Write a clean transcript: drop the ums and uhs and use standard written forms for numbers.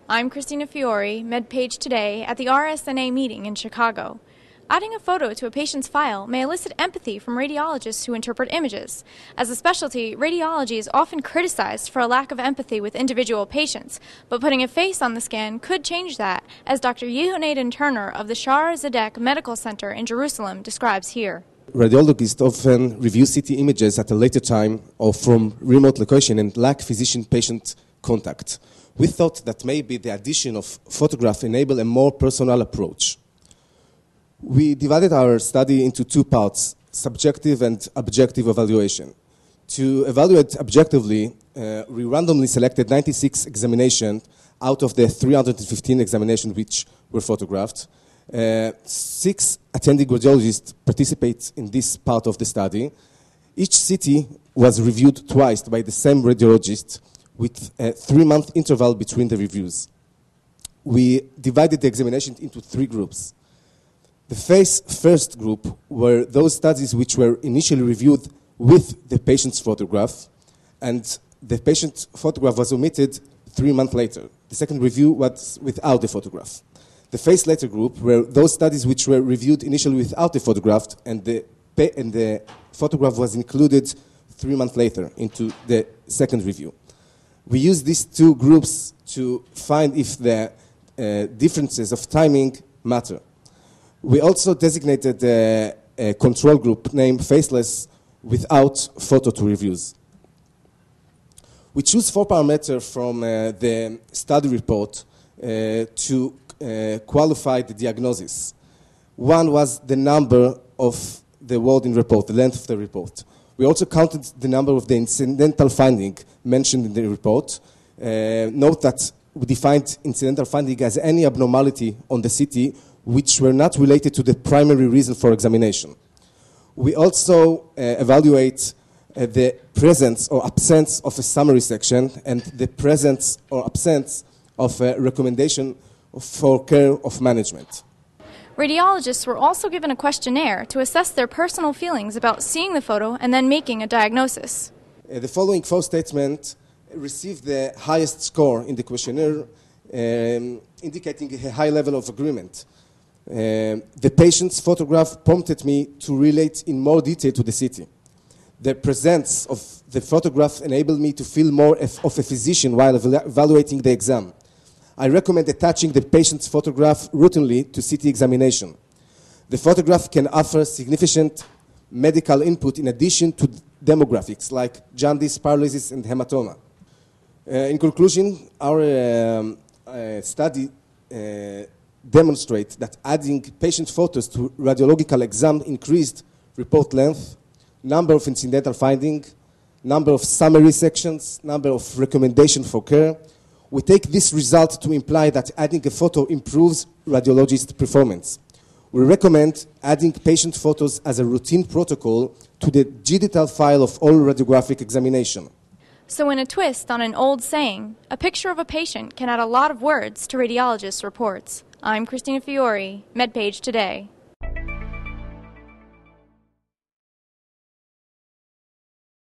I'm Christina Fiore, MedPage Today, at the RSNA meeting in Chicago. Adding a photo to a patient's file may elicit empathy from radiologists who interpret images. As a specialty, radiology is often criticized for a lack of empathy with individual patients, but putting a face on the scan could change that, as Dr. Yehonatan N of the Shaare Zedek Medical Center in Jerusalem describes here. Radiologists often review CT images at a later time or from remote location and lack physician-patient contact. We thought that maybe the addition of photograph enable a more personal approach. We divided our study into two parts, subjective and objective evaluation. To evaluate objectively, we randomly selected 96 examinations out of the 315 examinations which were photographed. 6 attending radiologists participate in this part of the study. Each CT was reviewed twice by the same radiologist with a 3-month interval between the reviews. We divided the examination into 3 groups. The first group were those studies which were initially reviewed with the patient's photograph, and the patient's photograph was omitted 3 months later. The second review was without the photograph. The phase later group were those studies which were reviewed initially without the photograph, and the photograph was included 3 months later into the second review. We used these 2 groups to find if the differences of timing matter. We also designated a control group named Faceless without photo to reviews. We choose 4 parameters from the study report to qualify the diagnosis. One was the number of the word in report, the length of the report. We also counted the number of the incidental finding mentioned in the report. Note that we defined incidental finding as any abnormality on the CT which were not related to the primary reason for examination. We also evaluate the presence or absence of a summary section and the presence or absence of a recommendation for care of management. Radiologists were also given a questionnaire to assess their personal feelings about seeing the photo and then making a diagnosis. The following 4 statements received the highest score in the questionnaire, indicating a high level of agreement. The patient's photograph prompted me to relate in more detail to the CT. The presence of the photograph enabled me to feel more of a physician while evaluating the exam. I recommend attaching the patient's photograph routinely to CT examination. The photograph can offer significant medical input in addition to demographics like jaundice, paralysis, and hematoma. In conclusion, our study demonstrates that adding patient photos to radiological exam increased report length, number of incidental findings, number of summary sections, number of recommendations for care. We take this result to imply that adding a photo improves radiologist performance. We recommend adding patient photos as a routine protocol to the digital file of all radiographic examination. So in a twist on an old saying, a picture of a patient can add a lot of words to radiologists' reports. I'm Christina Fiore, MedPage Today.